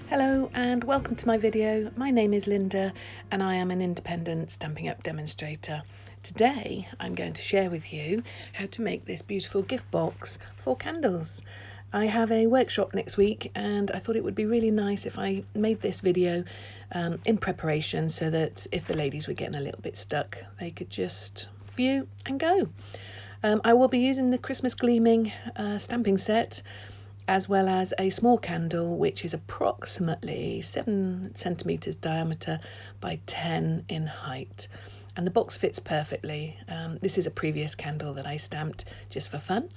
Hello and welcome to my video. My name is Linda and I am an independent Stampin' Up demonstrator. Today I'm going to share with you how to make this beautiful gift box for candles. I have a workshop next week and I thought it would be really nice if I made this video in preparation so that if the ladies were getting a little bit stuck they could just view and go. I will be using the Christmas Gleaming stamping set, as well as a small candle which is approximately 7 centimetres diameter by 10 in height, and the box fits perfectly. This is a previous candle that I stamped just for fun.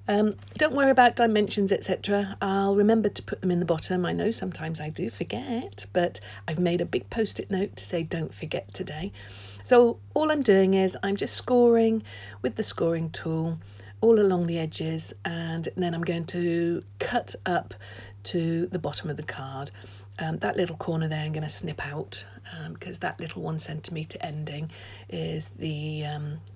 Don't worry about dimensions, etc. I'll remember to put them in the bottom. I know sometimes I do forget, but I've made a big post-it note to say don't forget today. So all I'm doing is I'm just scoring with the scoring tool all along the edges, and then I'm going to cut up to the bottom of the card. That little corner there I'm going to snip out because that little 1 centimetre ending is the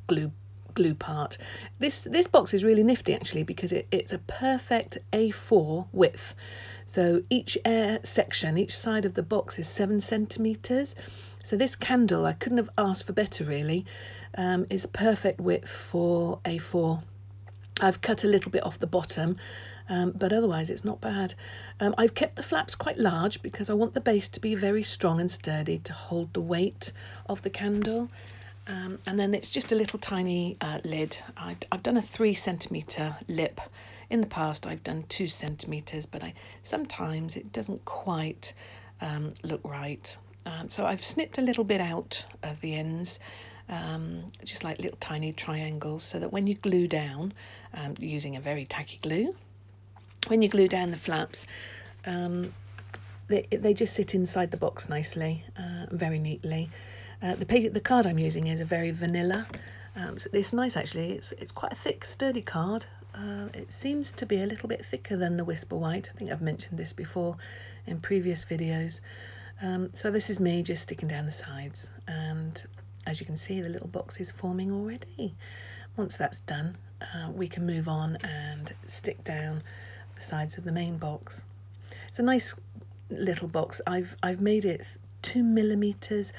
glue part. This box is really nifty actually because it's a perfect A4 width. So each section, each side of the box is 7 centimetres. So this candle, I couldn't have asked for better really, is perfect width for A4. I've cut a little bit off the bottom, but otherwise it's not bad. I've kept the flaps quite large because I want the base to be very strong and sturdy to hold the weight of the candle. And then it's just a little tiny lid. I've done a 3 centimetre lip. In the past I've done 2 centimetres, but sometimes it doesn't quite look right. So I've snipped a little bit out of the ends, just like little tiny triangles, so that when you glue down, using a very tacky glue, when you glue down the flaps, they just sit inside the box nicely, very neatly. The card I'm using is a very vanilla. So it's nice actually. It's quite a thick, sturdy card. It seems to be a little bit thicker than the Whisper White. I think I've mentioned this before in previous videos. So this is me just sticking down the sides, and as you can see the little box is forming already. Once that's done, we can move on and stick down the sides of the main box. It's a nice little box. I've made it 2 millimeters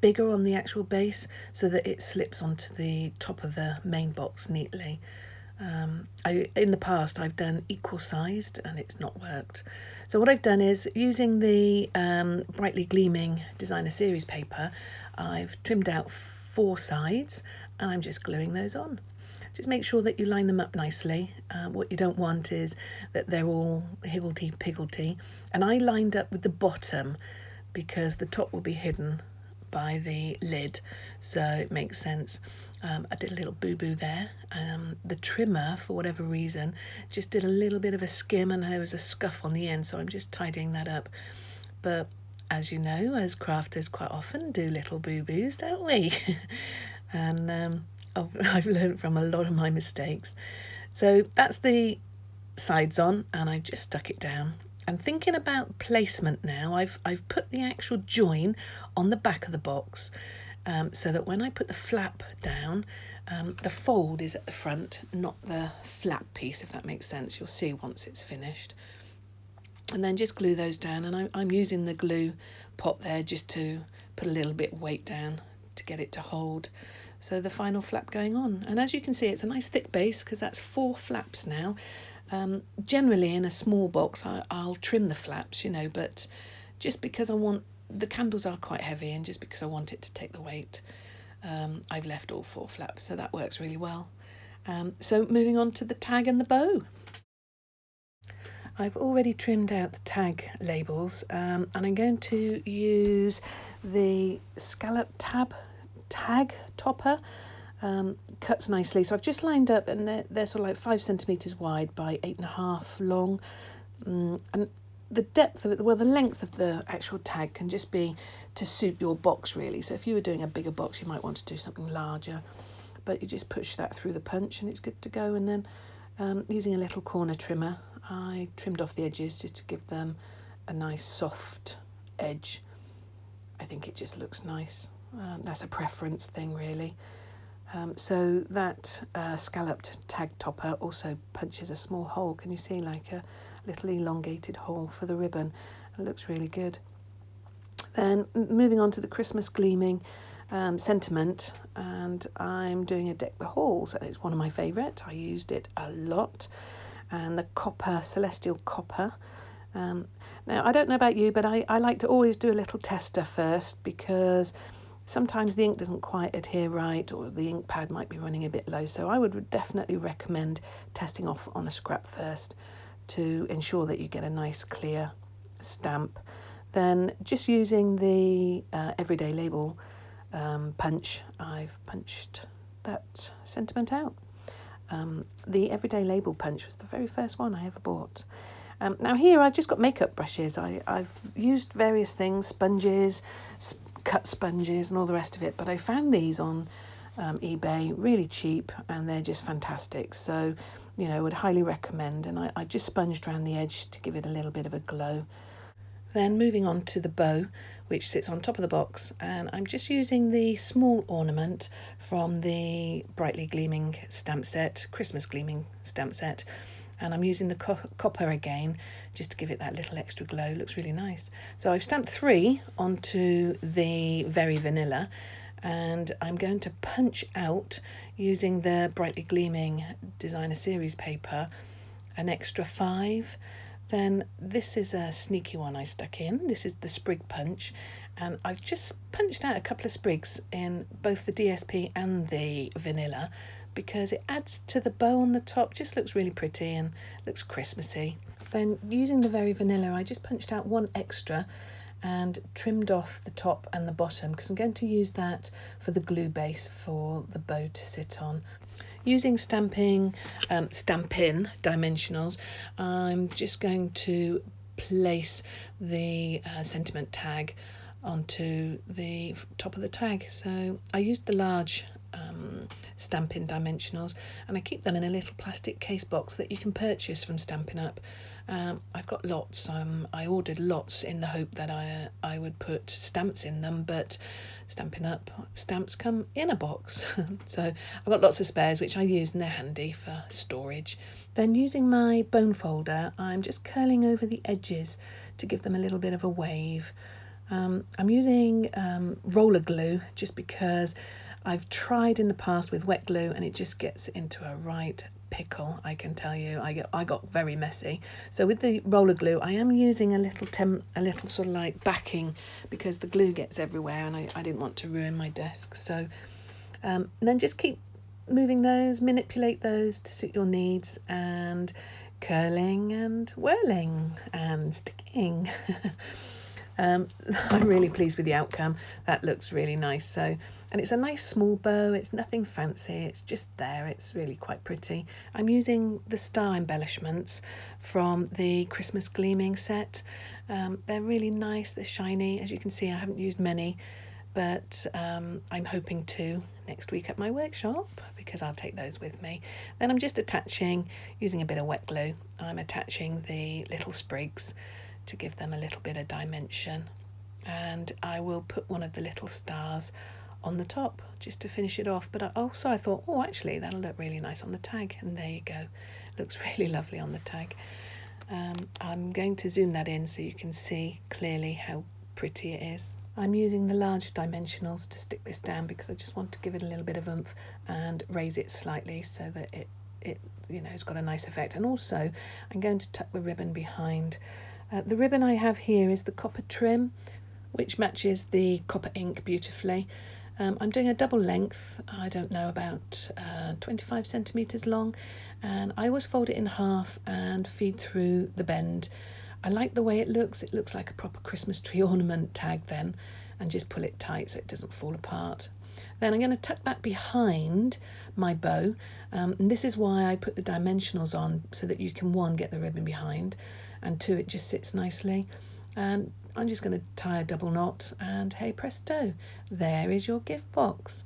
bigger on the actual base so that it slips onto the top of the main box neatly. In the past I've done equal sized and it's not worked. So what I've done is, using the Brightly Gleaming Designer Series paper, I've trimmed out 4 sides and I'm just gluing those on. Just make sure that you line them up nicely. What you don't want is that they're all higgledy-piggledy. And I lined up with the bottom because the top will be hidden by the lid, so it makes sense. I did a little boo-boo there. The trimmer, for whatever reason, just did a little bit of a skim and there was a scuff on the end, so I'm just tidying that up. But as you know, as crafters quite often do little boo-boos, don't we? And I've learned from a lot of my mistakes. So that's the sides on, and I've just stuck it down. I'm thinking about placement now. I've put the actual join on the back of the box, so that when I put the flap down, the fold is at the front, not the flap piece, if that makes sense. You'll see once it's finished. And then just glue those down, and I'm using the glue pot there just to put a little bit of weight down to get it to hold. So the final flap going on, and as you can see it's a nice thick base because that's 4 flaps now. Generally in a small box I'll trim the flaps, but just because the candles are quite heavy and just because I want it to take the weight, I've left all 4 flaps, so that works really well. So moving on to the tag and the bow. I've already trimmed out the tag labels, and I'm going to use the scallop tag topper. Cuts nicely, so I've just lined up, and they're sort of like 5 centimetres wide by 8.5 long, and the depth of it, well, the length of the actual tag can just be to suit your box really. So if you were doing a bigger box you might want to do something larger, but you just push that through the punch and it's good to go. And then using a little corner trimmer, I trimmed off the edges just to give them a nice soft edge. I think it just looks nice. That's a preference thing really. So that scalloped tag topper also punches a small hole. Can you see, like a little elongated hole for the ribbon? It looks really good. Then moving on to the Christmas Gleaming sentiment, and I'm doing a Deck the Halls. It's one of my favourite. I used it a lot. And the copper, Celestial Copper. Now, I don't know about you, but I like to always do a little tester first, because sometimes the ink doesn't quite adhere right, or the ink pad might be running a bit low. So I would definitely recommend testing off on a scrap first to ensure that you get a nice clear stamp. Then just using the Everyday Label punch, I've punched that sentiment out. The Everyday Label punch was the very first one I ever bought. Now here I've just got makeup brushes. I've used various things, sponges, cut sponges and all the rest of it, but I found these on eBay really cheap, and they're just fantastic. So, you know, would highly recommend. And I just sponged around the edge to give it a little bit of a glow. Then moving on to the bow, which sits on top of the box, and I'm just using the small ornament from the Brightly Gleaming stamp set, Christmas Gleaming stamp set, and I'm using the copper again just to give it that little extra glow. It looks really nice. So I've stamped 3 onto the Very Vanilla, and I'm going to punch out, using the Brightly Gleaming Designer Series paper, an extra 5. Then this is a sneaky one I stuck in. This is the sprig punch, and I've just punched out a couple of sprigs in both the DSP and the vanilla, because it adds to the bow on the top. Just looks really pretty and looks Christmassy. Then using the Very Vanilla, I just punched out 1 extra and trimmed off the top and the bottom, because I'm going to use that for the glue base for the bow to sit on. Using Stampin' Dimensionals, I'm just going to place the sentiment tag onto the top of the tag. So I used the large Stampin' Dimensionals, and I keep them in a little plastic case box that you can purchase from Stampin' Up. I've got lots. I ordered lots in the hope that I would put stamps in them, but Stampin' Up stamps come in a box. So I've got lots of spares, which I use, and they're handy for storage. Then using my bone folder, I'm just curling over the edges to give them a little bit of a wave. I'm using roller glue just because I've tried in the past with wet glue and it just gets into a right pickle, I can tell you. I got very messy. So with the roller glue, I am using a little sort of like backing, because the glue gets everywhere and I didn't want to ruin my desk. So then just keep moving those, manipulate those to suit your needs, and curling and whirling and sticking. I'm really pleased with the outcome. That looks really nice. So, and it's a nice small bow. It's nothing fancy. It's just there. It's really quite pretty. I'm using the star embellishments from the Christmas Gleaming set. They're really nice. They're shiny. As you can see, I haven't used many, but I'm hoping to next week at my workshop, because I'll take those with me. Then I'm just attaching, using a bit of wet glue, I'm attaching the little sprigs to give them a little bit of dimension, and I will put one of the little stars on the top just to finish it off. But I thought, oh, actually that'll look really nice on the tag, and there you go, it looks really lovely on the tag. I'm going to zoom that in so you can see clearly how pretty it is. I'm using the large dimensionals to stick this down, because I just want to give it a little bit of oomph and raise it slightly so that it it's got a nice effect. And also I'm going to tuck the ribbon behind. The ribbon I have here is the copper trim, which matches the copper ink beautifully. I'm doing a double length, I don't know, about 25 centimetres long, and I always fold it in half and feed through the bend. I like the way it looks like a proper Christmas tree ornament tag then, and just pull it tight so it doesn't fall apart. Then I'm going to tuck that behind my bow, and this is why I put the dimensionals on, so that you can, 1, get the ribbon behind, and 2, it just sits nicely. And I'm just going to tie a double knot, and hey presto, there is your gift box.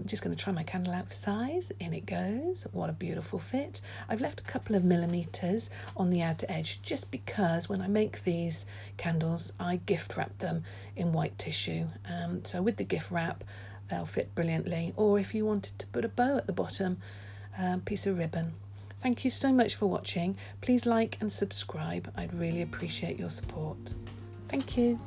Just going to try my candle out for size. In it goes. What a beautiful fit. I've left a couple of millimetres on the outer edge, just because when I make these candles I gift wrap them in white tissue. So with the gift wrap they'll fit brilliantly. Or if you wanted to put a bow at the bottom, piece of ribbon. Thank you so much for watching. Please like and subscribe. I'd really appreciate your support. Thank you.